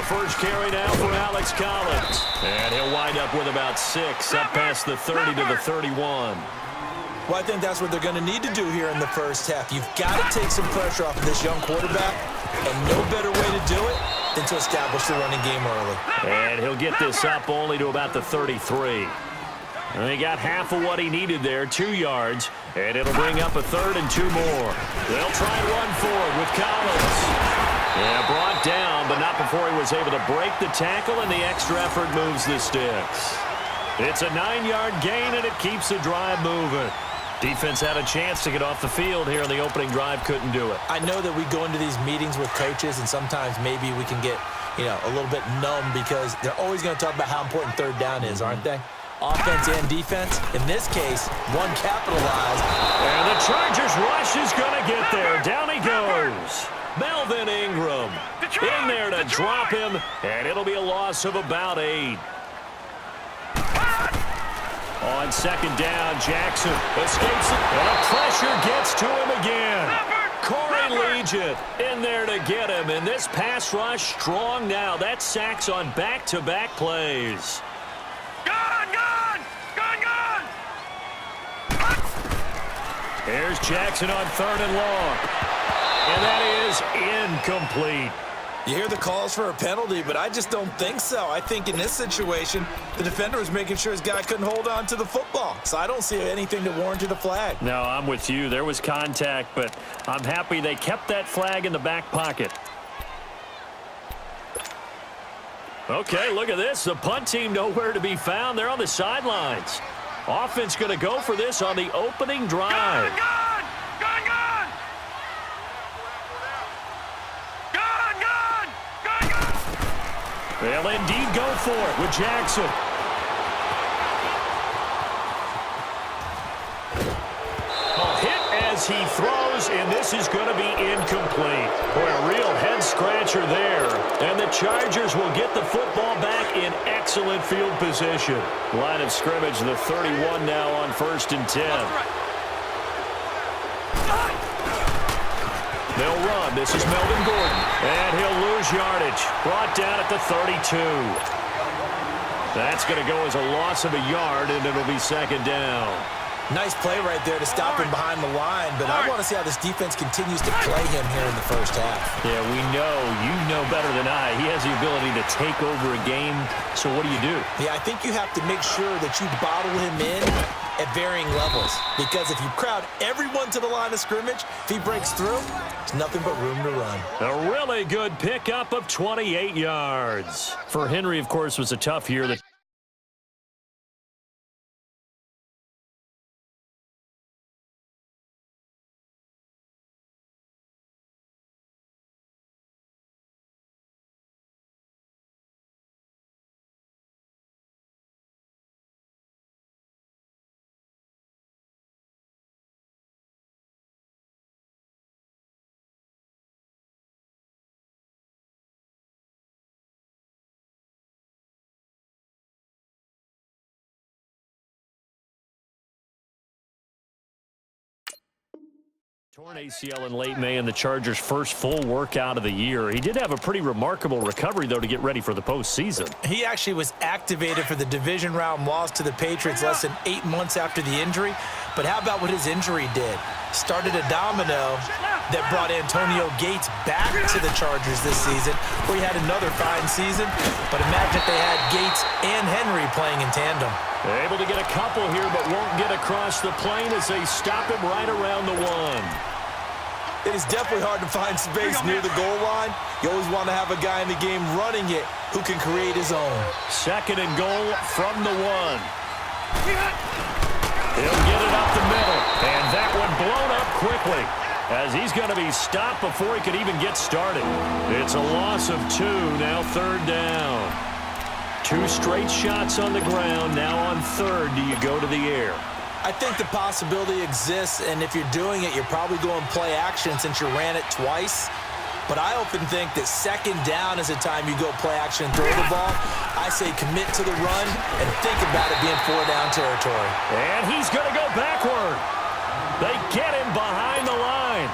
A first carry now for Alex Collins. And he'll wind up with about 6, up past the 30 to the 31. Well, I think that's what they're going to need to do here in the first half. You've got to take some pressure off of this young quarterback, and no better way to do it than to establish the running game early. And he'll get this up only to about the 33. And he got half of what he needed there, 2 yards, and it'll bring up a 3rd and 2 more. They'll try and run forward with Collins. Yeah, brought down, but not before he was able to break the tackle, and the extra effort moves the sticks. It's a 9-yard gain, and it keeps the drive moving. Defense had a chance to get off the field here on the opening drive, couldn't do it. I know that we go into these meetings with coaches, and sometimes maybe we can get, a little bit numb because they're always going to talk about how important 3rd down is, aren't they? Offense and defense. In this case, one capitalized. And the Chargers rush is going to get there. Down he goes. Melvin Ingram in there to drop him, and it'll be a loss of about 8. On 2nd down, Jackson escapes it, and the pressure gets to him again. Corey Legion in there to get him, and this pass rush strong now. That's sacks on back-to-back plays. Here's Jackson on 3rd and long. And that is incomplete. You hear the calls for a penalty, but I just don't think so. I think in this situation, the defender was making sure his guy couldn't hold on to the football. So I don't see anything that warranted a flag. No, I'm with you. There was contact, but I'm happy they kept that flag in the back pocket. Okay, look at this. The punt team nowhere to be found. They're on the sidelines. Offense going to go for this on the opening drive. They'll indeed go for it with Jackson. A hit as he throws, and this is going to be incomplete. Boy, a real head-scratcher there. And the Chargers will get the football back in excellent field position. Line of scrimmage, the 31 now on 1st and 10. They'll run. This is Melvin Gordon. And he'll lose yardage. Brought down at the 32. That's going to go as a loss of a yard, and it'll be 2nd down. Nice play right there to stop him behind the line, but I want to see how this defense continues to play him here in the first half. Yeah, we know. You know better than I. He has the ability to take over a game, so what do you do? Yeah, I think you have to make sure that you bottle him in at varying levels, because if you crowd everyone to the line of scrimmage, if he breaks through, there's nothing but room to run. A really good pickup of 28 yards. For Henry, of course, was a tough year. Torn ACL in late May in the Chargers' first full workout of the year. He did have a pretty remarkable recovery, though, to get ready for the postseason. He actually was activated for the division round loss to the Patriots less than 8 months after the injury. But how about what his injury did? Started a domino that brought Antonio Gates back to the Chargers this season, where he had another fine season. But imagine if they had Gates and Henry playing in tandem. Able to get a couple here, but won't get across the plane as they stop him right around the 1. It is definitely hard to find space near the goal line. You always want to have a guy in the game running it who can create his own. 2nd and goal from the 1. He'll get it up the middle, and that one blown up quickly as he's going to be stopped before he could even get started. It's a loss of 2, now 3rd down. 2 straight shots on the ground. Now on 3rd, do you go to the air? I think the possibility exists, and if you're doing it, you're probably going play action since you ran it twice. But I often think that 2nd down is the time you go play action and throw the ball. I say commit to the run and think about it being 4-down territory. And he's going to go backward. They get him behind the line.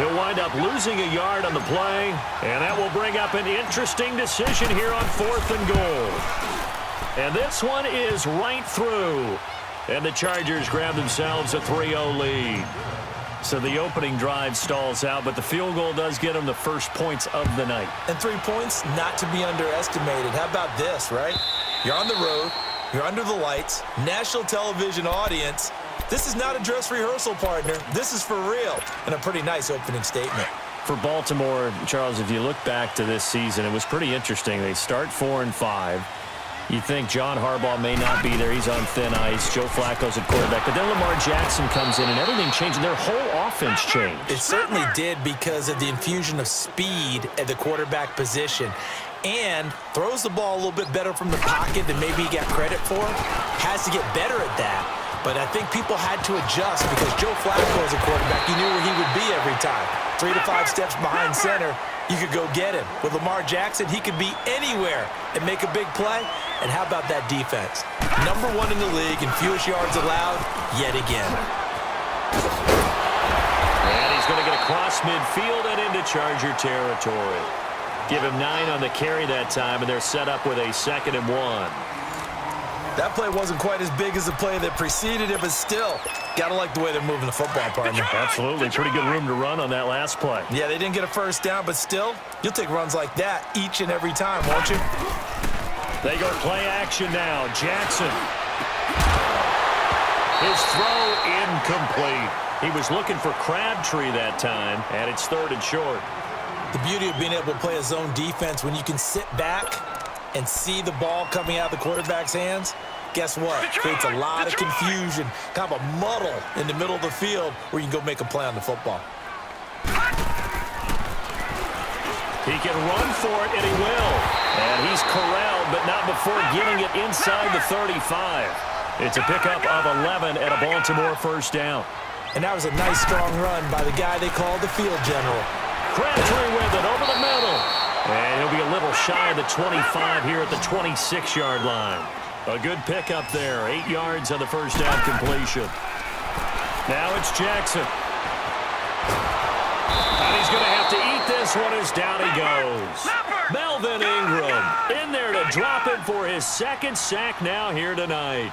He'll wind up losing a yard on the play, and that will bring up an interesting decision here on 4th and goal. And this one is right through. And the Chargers grab themselves a 3-0 lead. So the opening drive stalls out, but the field goal does get them the first points of the night. And 3 points, not to be underestimated. How about this, right? You're on the road. You're under the lights. National television audience. This is not a dress rehearsal, partner. This is for real. And a pretty nice opening statement. For Baltimore, Charles, if you look back to this season, it was pretty interesting. They start 4-5. You think John Harbaugh may not be there. He's on thin ice. Joe Flacco's at quarterback. But then Lamar Jackson comes in, and everything changed. Their whole offense changed. It certainly did because of the infusion of speed at the quarterback position. And throws the ball a little bit better from the pocket than maybe he got credit for. Has to get better at that. But I think people had to adjust because Joe Flacco as a quarterback, you knew where he would be every time. 3 to 5 steps behind center, you could go get him. With Lamar Jackson, he could be anywhere and make a big play. And how about that defense? Number 1 in the league in fewest yards allowed yet again. And he's going to get across midfield and into Charger territory. Give him 9 on the carry that time, and they're set up with a 2nd and 1. That play wasn't quite as big as the play that preceded it, but still, gotta like the way they're moving the football, partner. Absolutely. Pretty good room to run on that last play. Yeah, they didn't get a first down, but still, you'll take runs like that each and every time, won't you? They go play action now. Jackson. His throw incomplete. He was looking for Crabtree that time, and it's 3rd and short. The beauty of being able to play a zone defense when you can sit back and see the ball coming out of the quarterback's hands, guess what? Creates a lot of confusion, kind of a muddle in the middle of the field where you can go make a play on the football. He can run for it, and he will. And he's corralled, but not before getting it inside the 35. It's a pickup of 11 and a Baltimore first down. And that was a nice, strong run by the guy they called the field general. Crabtree with it over the middle. And he'll be a little shy of the 25 here at the 26-yard line. A good pickup there. 8 yards on the first down completion. Now it's Jackson. And he's going to have to eat this one as down he goes. Melvin Ingram in there to drop it for his 2nd sack now here tonight.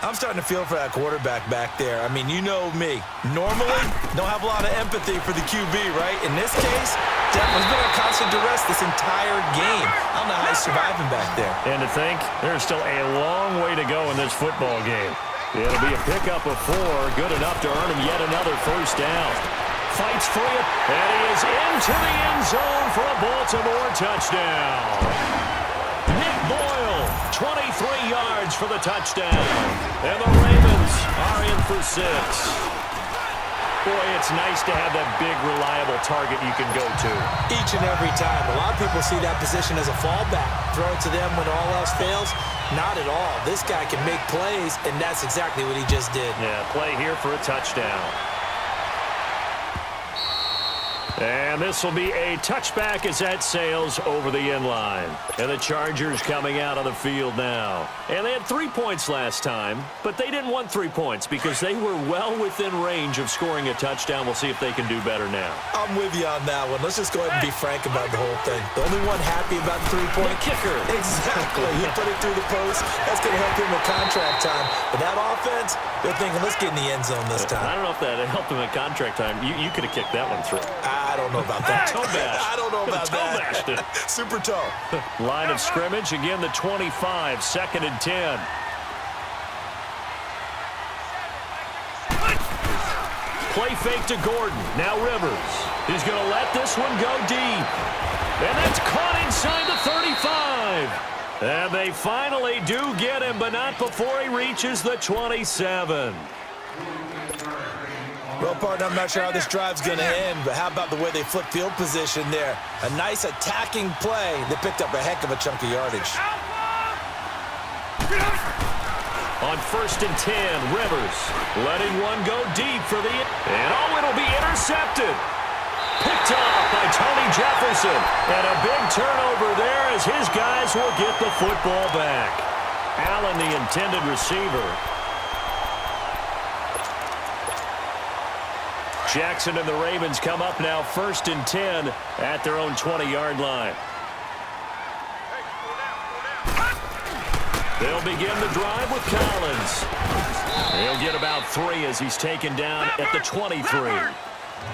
I'm starting to feel for that quarterback back there. I mean, you know me. Normally, don't have a lot of empathy for the QB, right? In this case, Devlin's been on constant duress this entire game. I don't know how he's surviving back there. And to think, there's still a long way to go in this football game. It'll be a pickup of 4, good enough to earn him yet another first down. Fights for it, and he is into the end zone for a Baltimore touchdown. 23 yards for the touchdown. And the Ravens are in for 6. Boy, it's nice to have that big, reliable target you can go to. Each and every time. A lot of people see that position as a fallback. Throw it to them when all else fails. Not at all. This guy can make plays, and that's exactly what he just did. Yeah, play here for a touchdown. And this will be a touchback as that sails over the end line. And the Chargers coming out on the field now. And they had 3 points last time, but they didn't want 3 points because they were well within range of scoring a touchdown. We'll see if they can do better now. I'm with you on that one. Let's just go ahead and be frank about the whole thing. The only one happy about the 3-point kicker. Exactly. He put it through the post. That's going to help him with contract time. But that offense, they're thinking, let's get in the end zone this time. I don't know if that helped him at contract time. You could have kicked that one through. I don't know about that. Toe bash. I don't know about that. Super toe. Line of scrimmage, again the 25, 2nd and 10. Play fake to Gordon. Now Rivers. He's going to let this one go deep. And that's caught inside the 35. And they finally do get him, but not before he reaches the 27. Well, partner, I'm not sure how this drive's going to end, but how about the way they flip field position there? A nice attacking play that picked up a heck of a chunk of yardage. On 1st and 10, Rivers letting one go deep for the... And it'll be intercepted. Picked off by Tony Jefferson. And a big turnover there as his guys will get the football back. Allen, the intended receiver. Jackson and the Ravens come up now 1st and 10 at their own 20-yard line. They'll begin the drive with Collins. He'll get about 3 as he's taken down at the 23.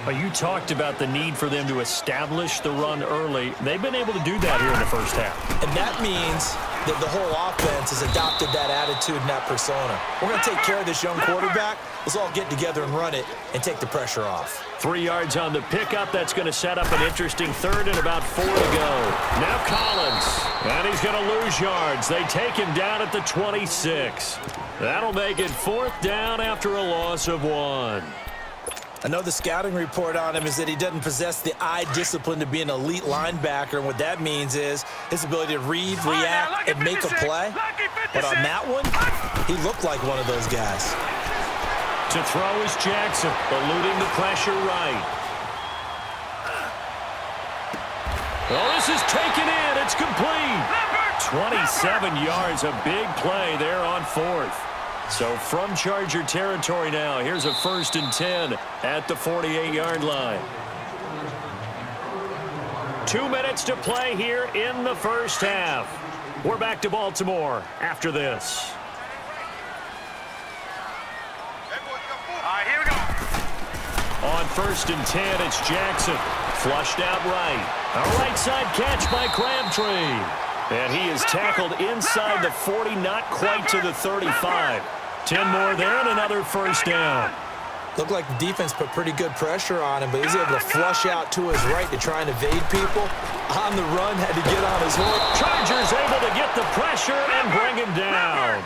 Well, you talked about the need for them to establish the run early. They've been able to do that here in the first half. And that means that the whole offense has adopted that attitude and that persona. We're going to take care of this young quarterback. Let's all get together and run it and take the pressure off. 3 yards on the pickup. That's going to set up an interesting 3rd and about 4 to go. Now Collins. And he's going to lose yards. They take him down at the 26. That'll make it 4th down after a loss of 1. I know the scouting report on him is that he doesn't possess the eye discipline to be an elite linebacker, and what that means is his ability to read, react, and make a play. But on that one, he looked like one of those guys. To throw is Jackson, eluding the pressure right. Oh, this is taken in. It's complete. 27 yards, a big play there on 4th. So from Charger territory now, here's a 1st and 10 at the 48-yard line. 2 minutes to play here in the first half. We're back to Baltimore after this. Here we go. On 1st and 10, it's Jackson. Flushed out right. A right side catch by Crabtree. And he is tackled inside the 40, not quite to the 35. 10 more there and another 1st down. Looked like the defense put pretty good pressure on him, but he was able to flush out to his right to try and evade people. On the run, had to get on his horse. Chargers able to get the pressure and bring him down.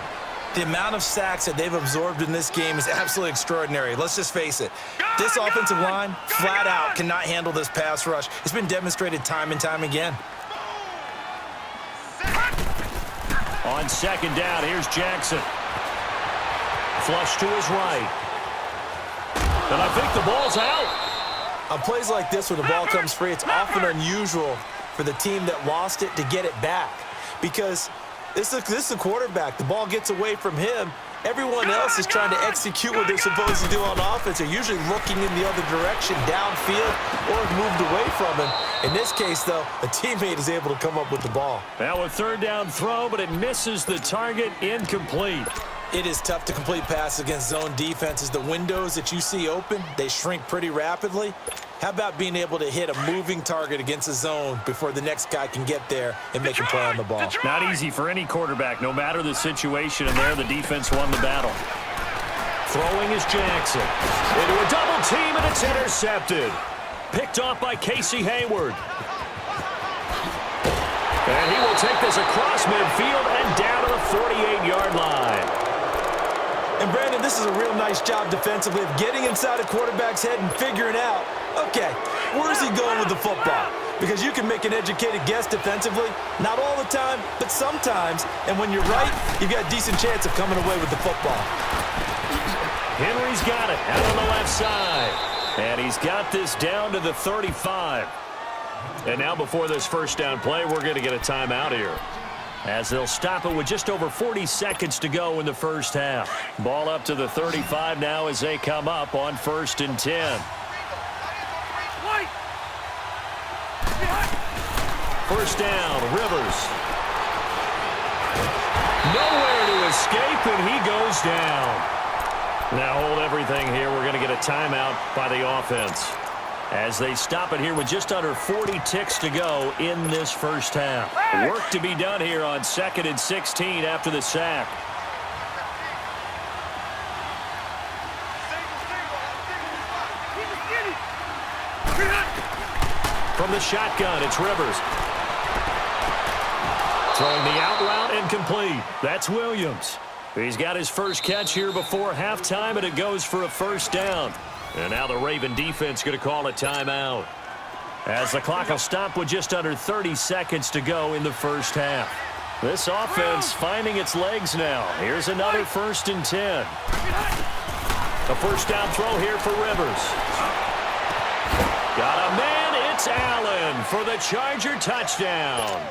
The amount of sacks that they've absorbed in this game is absolutely extraordinary. Let's just face it. This offensive line, flat out, cannot handle this pass rush. It's been demonstrated time and time again. On 2nd down, here's Jackson. Flush to his right. And I think the ball's out. On plays like this, when the ball comes free, it's often unusual for the team that lost it to get it back. Because this is a quarterback. The ball gets away from him. Everyone else is trying to execute what they're supposed to do on offense. They're usually looking in the other direction, downfield, or moved away from him. In this case, though, a teammate is able to come up with the ball. Now a 3rd down throw, but it misses the target, incomplete. It is tough to complete passes against zone defenses. The windows that you see open, they shrink pretty rapidly. How about being able to hit a moving target against a zone before the next guy can get there and make a play on the ball? Not easy for any quarterback, no matter the situation, and there the defense won the battle. Throwing is Jackson. Into a double team, and it's intercepted. Picked off by Casey Hayward. And he will take this across midfield and down to the 48-yard line. And, Brandon, this is a real nice job defensively of getting inside a quarterback's head and figuring out, okay, where's he going with the football? Because you can make an educated guess defensively, not all the time, but sometimes. And when you're right, you've got a decent chance of coming away with the football. Henry's got it out on the left side. And he's got this down to the 35. And now before this 1st down play, we're going to get a timeout here, as they'll stop it with just over 40 seconds to go in the first half. Ball up to the 35 now as they come up on 1st and 10. 1st down, Rivers. Nowhere to escape, and he goes down. Now hold everything here. We're going to get a timeout by the offense, as they stop it here with just under 40 ticks to go in this first half. Work to be done here on 2nd and 16 after the sack. From the shotgun, it's Rivers. Throwing the out route and complete. That's Williams. He's got his first catch here before halftime, and it goes for a 1st down. And now the Raven defense going to call a timeout, as the clock will stop with just under 30 seconds to go in the first half. This offense finding its legs now. Here's another 1st and 10. A 1st down throw here for Rivers. Got a man. It's Allen for the Charger touchdown.